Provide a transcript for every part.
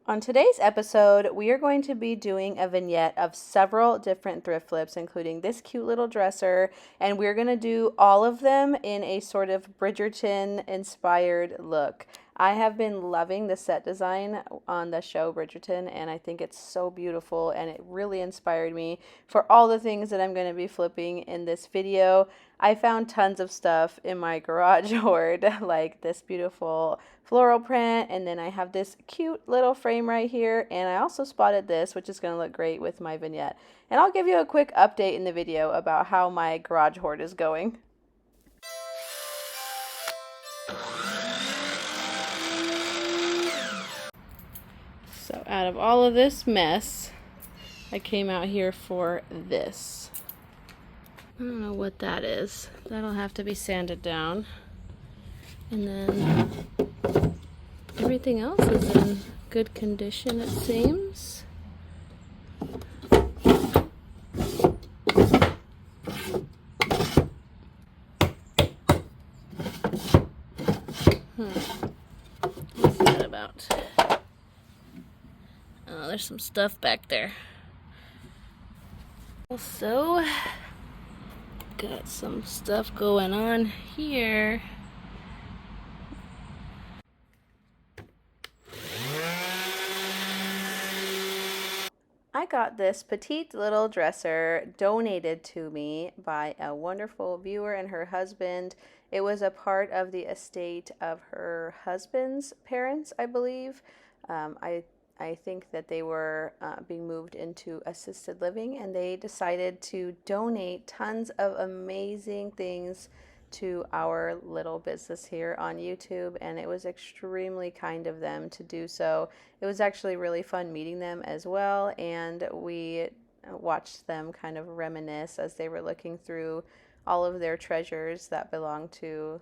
On today's episode, we are going to be doing a vignette of several different thrift flips, including this cute little dresser, and we're going to do all of them in a sort of Bridgerton inspired look. I have been loving the set design on the show Bridgerton, and I think it's so beautiful, and it really inspired me for all the things that I'm going to be flipping in this video. I found tons of stuff in my garage hoard, like this beautiful floral print, and then I have this cute little frame right here, and I also spotted this, which is going to look great with my vignette. And I'll give you a quick update in the video about how my garage hoard is going. So out of all of this mess, I came out here for this. I don't know what that is. That'll have to be sanded down. And then everything else is in good condition, it seems. What's that about? Oh, there's some stuff back there. Also, got some stuff going on here. I got this petite little dresser donated to me by a wonderful viewer and her husband. It was a part of the estate of her husband's parents, I believe. I think that they were being moved into assisted living, and they decided to donate tons of amazing things to our little business here on YouTube, and it was extremely kind of them to do so. It was actually really fun meeting them as well, and we watched them kind of reminisce as they were looking through all of their treasures that belong to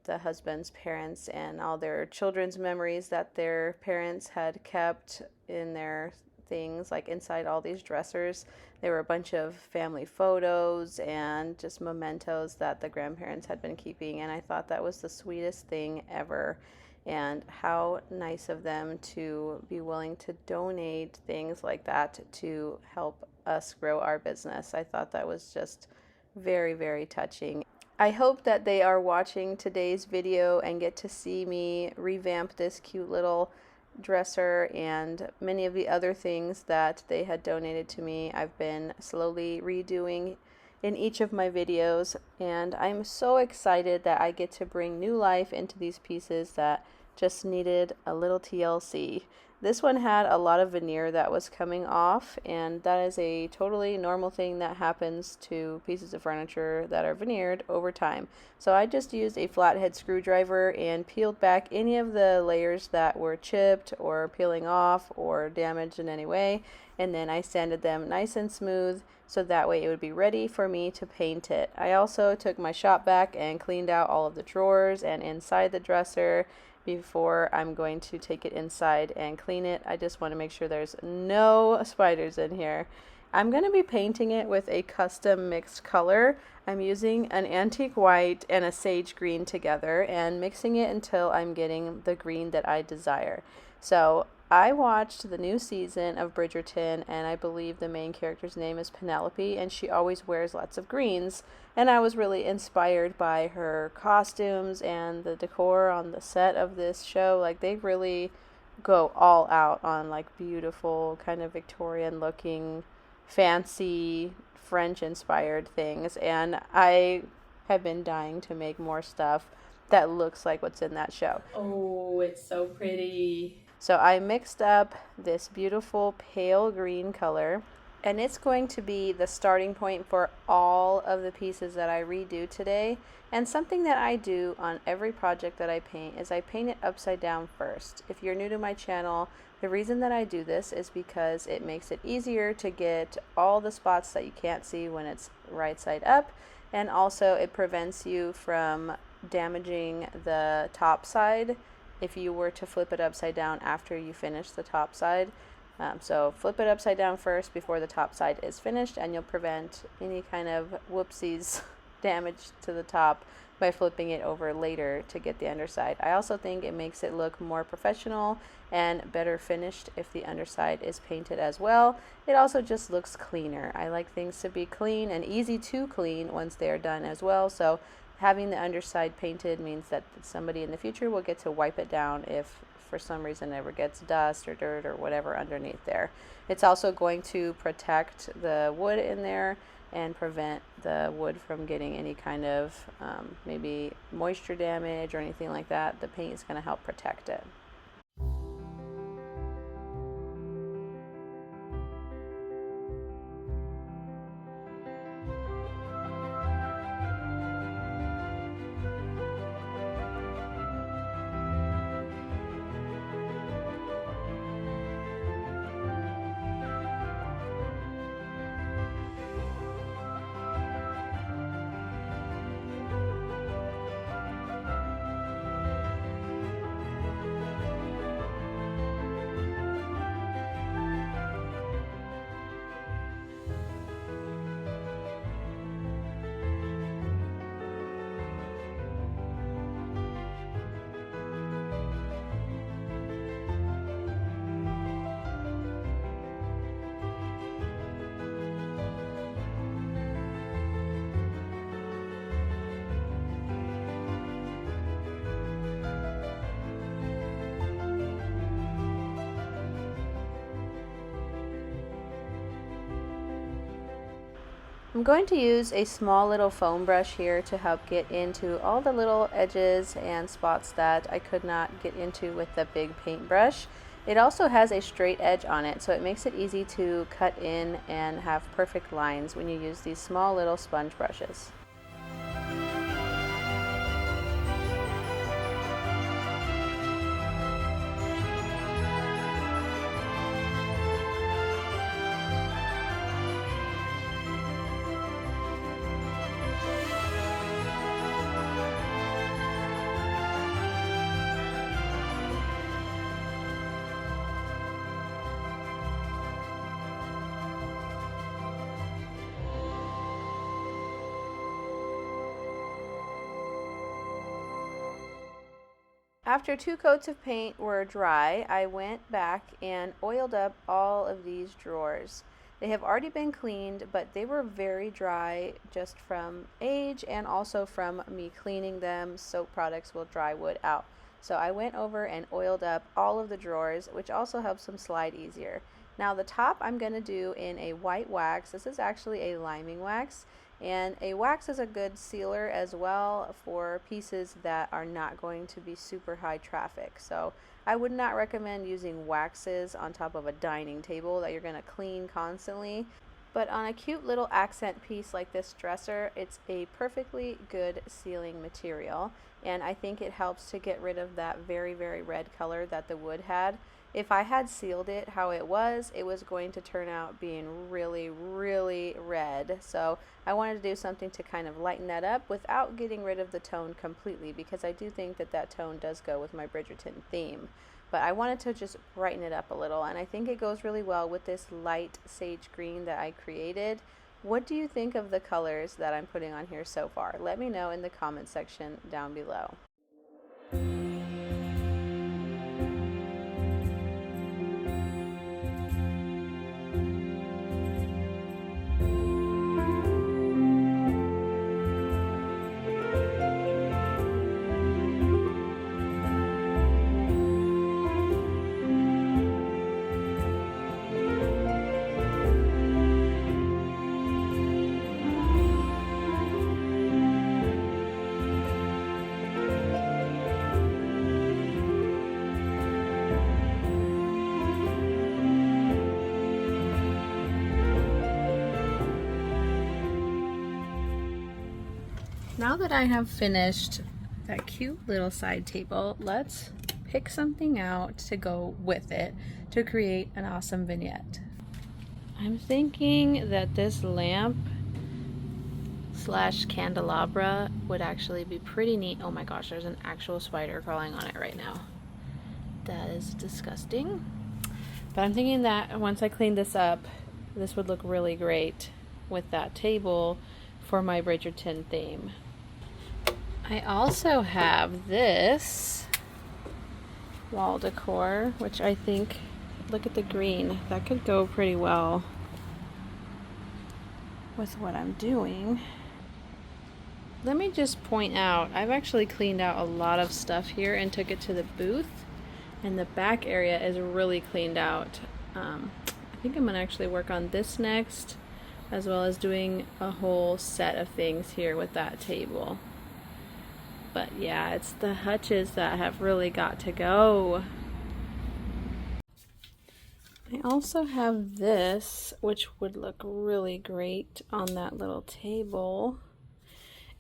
the husband's parents and all their children's memories that their parents had kept in their things, like inside all these dressers. There were a bunch of family photos and just mementos that the grandparents had been keeping, and I thought that was the sweetest thing ever. And how nice of them to be willing to donate things like that to help us grow our business. I thought that was just very, very touching. I hope that they are watching today's video and get to see me revamp this cute little dresser and many of the other things that they had donated to me. I've been slowly redoing in each of my videos, and I'm so excited that I get to bring new life into these pieces that just needed a little TLC. This one had a lot of veneer that was coming off, and that is a totally normal thing that happens to pieces of furniture that are veneered over time. So I just used a flathead screwdriver and peeled back any of the layers that were chipped or peeling off or damaged in any way, and then I sanded them nice and smooth so that way it would be ready for me to paint it. I also took my shop vac and cleaned out all of the drawers and inside the dresser before I'm going to take it inside and clean it. I just want to make sure there's no spiders in here. I'm going to be painting it with a custom mixed color. I'm using an antique white and a sage green together and mixing it until I'm getting the green that I desire. So I watched the new season of Bridgerton, and I believe the main character's name is Penelope, and she always wears lots of greens, and I was really inspired by her costumes and the decor on the set of this show. Like, they really go all out on like beautiful kind of Victorian looking fancy French inspired things, and I have been dying to make more stuff that looks like what's in that show. Oh, it's so pretty. So I mixed up this beautiful pale green color, and it's going to be the starting point for all of the pieces that I redo today. And something that I do on every project that I paint is I paint it upside down first. If you're new to my channel, the reason that I do this is because it makes it easier to get all the spots that you can't see when it's right side up, and also it prevents you from damaging the top side if you were to flip it upside down after you finish the top side. So flip it upside down first before the top side is finished, and you'll prevent any kind of whoopsies damage to the top by flipping it over later to get the underside. I also think it makes it look more professional and better finished if the underside is painted as well. It also just looks cleaner. I like things to be clean and easy to clean once they are done as well, so having the underside painted means that somebody in the future will get to wipe it down if for some reason it ever gets dust or dirt or whatever underneath there. It's also going to protect the wood in there and prevent the wood from getting any kind of maybe moisture damage or anything like that. The paint is going to help protect it. I'm going to use a small little foam brush here to help get into all the little edges and spots that I could not get into with the big paintbrush. It also has a straight edge on it, so it makes it easy to cut in and have perfect lines when you use these small little sponge brushes. After 2 coats of paint were dry, I went back and oiled up all of these drawers. They have already been cleaned, but they were very dry just from age and also from me cleaning them. Soap products will dry wood out. So I went over and oiled up all of the drawers, which also helps them slide easier. Now the top I'm going to do in a white wax. This is actually a liming wax. And a wax is a good sealer as well for pieces that are not going to be super high traffic. So I would not recommend using waxes on top of a dining table that you're going to clean constantly. But on a cute little accent piece like this dresser, it's a perfectly good sealing material. And I think it helps to get rid of that very, very red color that the wood had. If I had sealed it how it was going to turn out being really, really red. So I wanted to do something to kind of lighten that up without getting rid of the tone completely, because I do think that that tone does go with my Bridgerton theme. But I wanted to just brighten it up a little, and I think it goes really well with this light sage green that I created. What do you think of the colors that I'm putting on here so far? Let me know in the comment section down below. Now that I have finished that cute little side table, let's pick something out to go with it to create an awesome vignette. I'm thinking that this lamp slash candelabra would actually be pretty neat. Oh my gosh, there's an actual spider crawling on it right now. That is disgusting. But I'm thinking that once I clean this up, this would look really great with that table for my Bridgerton theme. I also have this wall decor, which I think, look at the green, that could go pretty well with what I'm doing. Let me just point out, I've actually cleaned out a lot of stuff here and took it to the booth, and the back area is really cleaned out. I think I'm gonna actually work on this next, as well as doing a whole set of things here with that table. But yeah, it's the hutches that have really got to go. I also have this, which would look really great on that little table.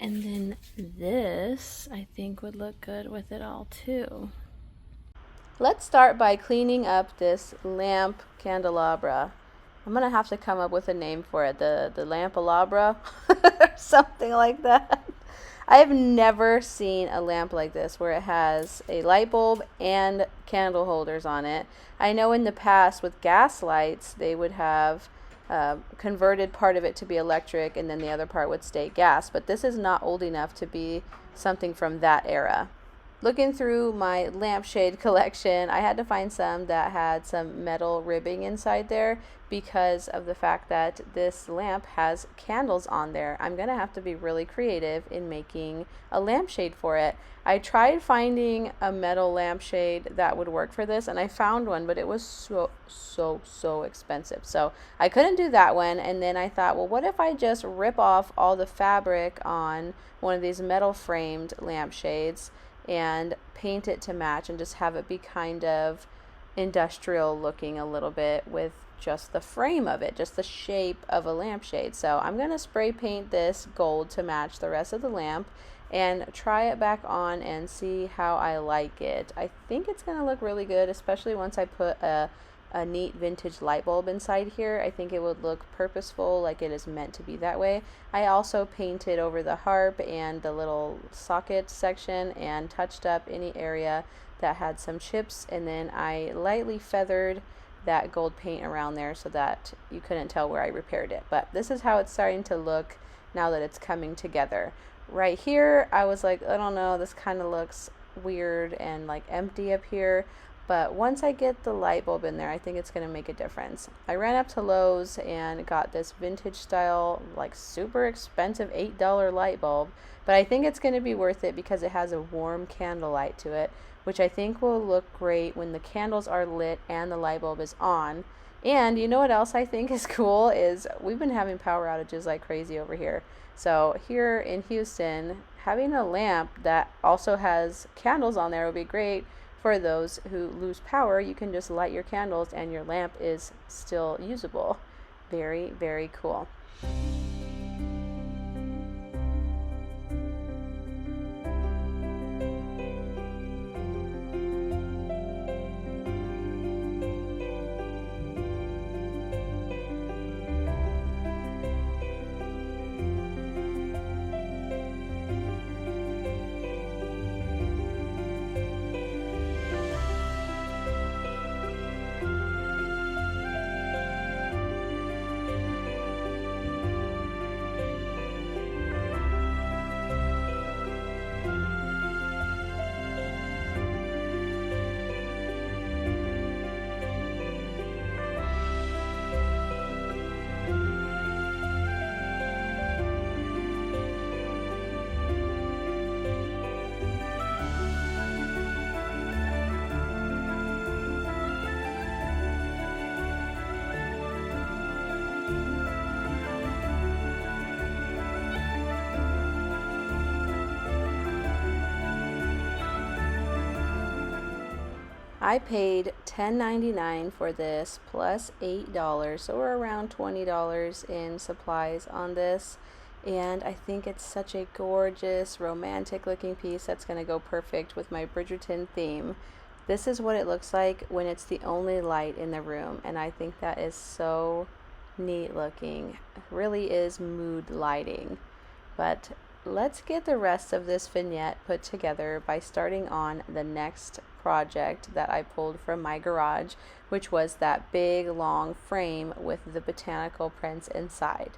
And then this, I think, would look good with it all too. Let's start by cleaning up this lamp candelabra. I'm gonna have to come up with a name for it, the lampalabra, or something like that. I have never seen a lamp like this where it has a light bulb and candle holders on it. I know in the past with gas lights, they would have converted part of it to be electric and then the other part would stay gas, but this is not old enough to be something from that era. Looking through my lampshade collection, I had to find some that had some metal ribbing inside there because of the fact that this lamp has candles on there. I'm going to have to be really creative in making a lampshade for it. I tried finding a metal lampshade that would work for this, and I found one, but it was so expensive. So I couldn't do that one, and then I thought, well, what if I just rip off all the fabric on one of these metal framed lampshades and paint it to match and just have it be kind of industrial looking a little bit with just the frame of it, just the shape of a lampshade. So I'm going to spray paint this gold to match the rest of the lamp and try it back on and see how I like it. I think it's going to look really good, especially once I put a neat vintage light bulb inside here. I think it would look purposeful, like it is meant to be that way. I also painted over the harp and the little socket section and touched up any area that had some chips, and then I lightly feathered that gold paint around there so that you couldn't tell where I repaired it. But this is how it's starting to look now that it's coming together. Right here, I was like, I don't know, this kind of looks weird and like empty up here. But once I get the light bulb in there, I think it's going to make a difference. I ran up to Lowe's and got this vintage style, like super expensive $8 light bulb. But I think it's going to be worth it because it has a warm candle light to it, which I think will look great when the candles are lit and the light bulb is on. And you know what else I think is cool is we've been having power outages like crazy over here. So here in Houston, having a lamp that also has candles on there would be great. For those who lose power, you can just light your candles and your lamp is still usable. Very, very cool. I paid $10.99 for this plus $8, so we're around $20 in supplies on this. And I think it's such a gorgeous, romantic looking piece that's going to go perfect with my Bridgerton theme. This is what it looks like when it's the only light in the room, and I think that is so neat looking. It really is mood lighting. But let's get the rest of this vignette put together by starting on the next project that I pulled from my garage, which was that big long frame with the botanical prints inside.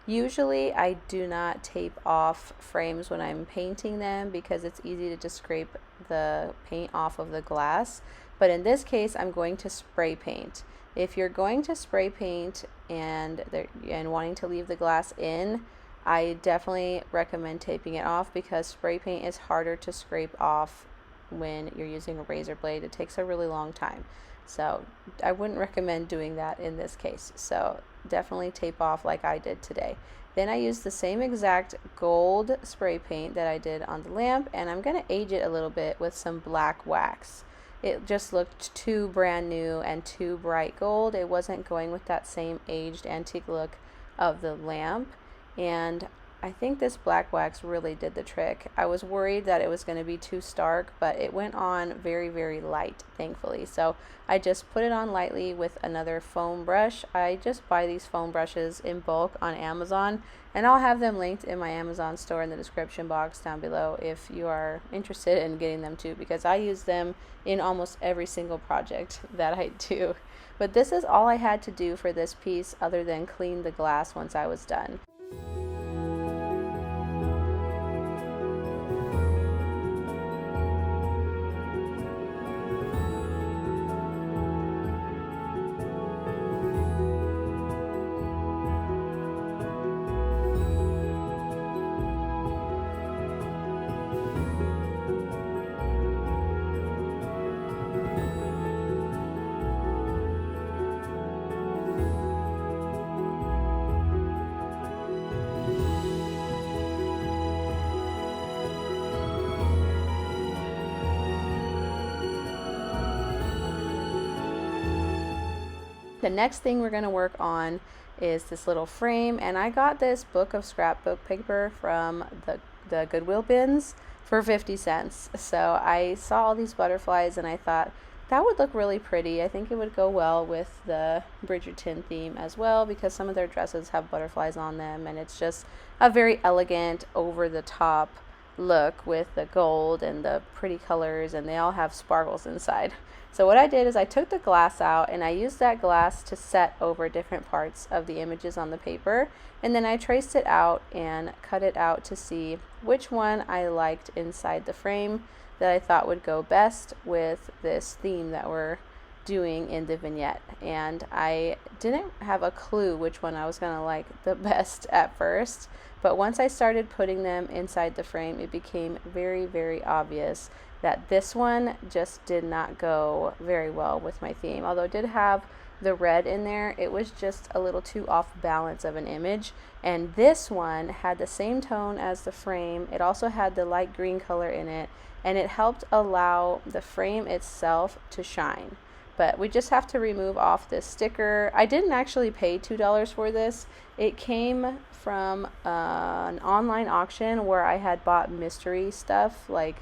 Usually I do not tape off frames when I'm painting them because it's easy to just scrape the paint off of the glass. But in this case, I'm going to spray paint. If you're going to spray paint and wanting to leave the glass in, I definitely recommend taping it off because spray paint is harder to scrape off when you're using a razor blade. It takes a really long time. So I wouldn't recommend doing that in this case. So definitely tape off like I did today. Then I used the same exact gold spray paint that I did on the lamp, and I'm going to age it a little bit with some black wax. It just looked too brand new and too bright gold. It wasn't going with that same aged antique look of the lamp, and I think this black wax really did the trick. I was worried that it was going to be too stark, but it went on very, very light, thankfully. So I just put it on lightly with another foam brush. I just buy these foam brushes in bulk on Amazon, and I'll have them linked in my Amazon store in the description box down below if you are interested in getting them too, because I use them in almost every single project that I do. But this is all I had to do for this piece other than clean the glass once I was done. The next thing we're going to work on is this little frame, and I got this book of scrapbook paper from the Goodwill bins for 50 cents. So I saw all these butterflies and I thought that would look really pretty. I think it would go well with the Bridgerton theme as well because some of their dresses have butterflies on them, and it's just a very elegant, over the top look with the gold and the pretty colors, and they all have sparkles inside. So what I did is I took the glass out and I used that glass to set over different parts of the images on the paper, and then I traced it out and cut it out to see which one I liked inside the frame that I thought would go best with this theme that we're doing in the vignette. And I didn't have a clue which one I was going to like the best at first, but once I started putting them inside the frame, it became very, very obvious that this one just did not go very well with my theme. Although it did have the red in there, it was just a little too off balance of an image. And this one had the same tone as the frame. It also had the light green color in it, and it helped allow the frame itself to shine. But we just have to remove off this sticker. I didn't actually pay $2 for this. It came from an online auction where I had bought mystery stuff, like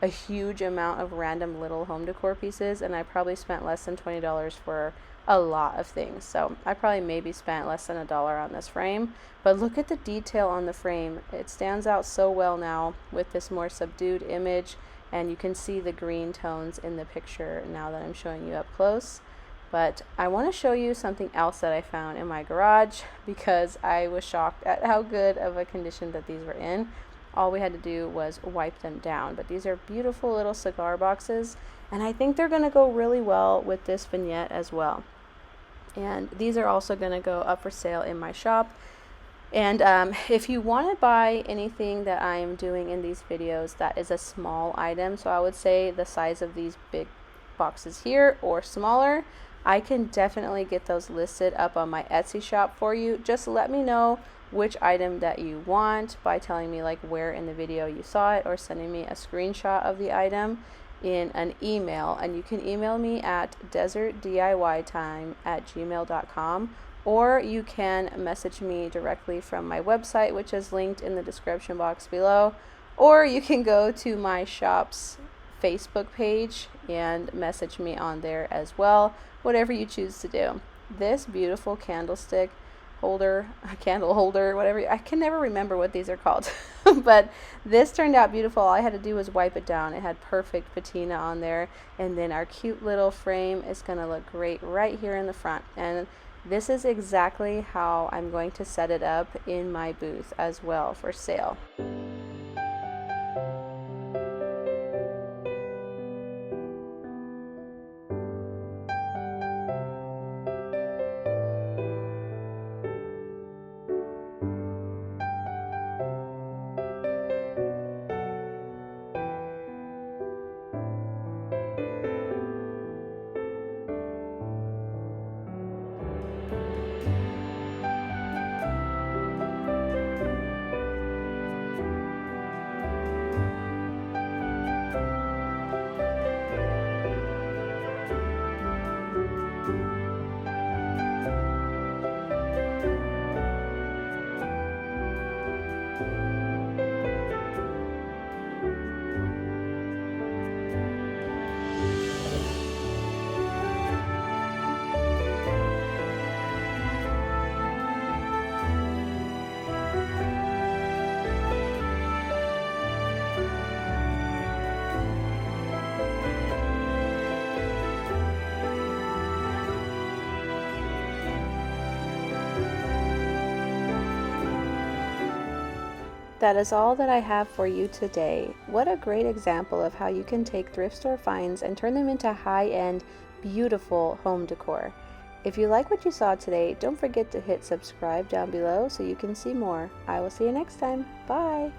a huge amount of random little home decor pieces, and I probably spent less than $20 for a lot of things. So I probably maybe spent less than $1 on this frame. But look at the detail on the frame. It stands out so well now with this more subdued image, and you can see the green tones in the picture now that I'm showing you up close. But I want to show you something else that I found in my garage because I was shocked at how good of a condition that these were in. All we had to do was wipe them down. But these are beautiful little cigar boxes, and I think they're going to go really well with this vignette as well. And these are also going to go up for sale in my shop. And if you want to buy anything that I am doing in these videos that is a small item, so I would say the size of these big boxes here or smaller, I can definitely get those listed up on my Etsy shop for you. Just let me know which item that you want by telling me like where in the video you saw it, or sending me a screenshot of the item in an email. And you can email me at desertdiytime@gmail.com, or you can message me directly from my website, which is linked in the description box below, or you can go to my shop's Facebook page and message me on there as well, whatever you choose to do. This beautiful candlestick holder, a candle holder, whatever. I can never remember what these are called. But this turned out beautiful. All I had to do was wipe it down. It had perfect patina on there. And then our cute little frame is going to look great right here in the front. And this is exactly how I'm going to set it up in my booth as well for sale. That is all that I have for you today. What a great example of how you can take thrift store finds and turn them into high-end, beautiful home decor. If you like what you saw today, don't forget to hit subscribe down below so you can see more. I will see you next time. Bye!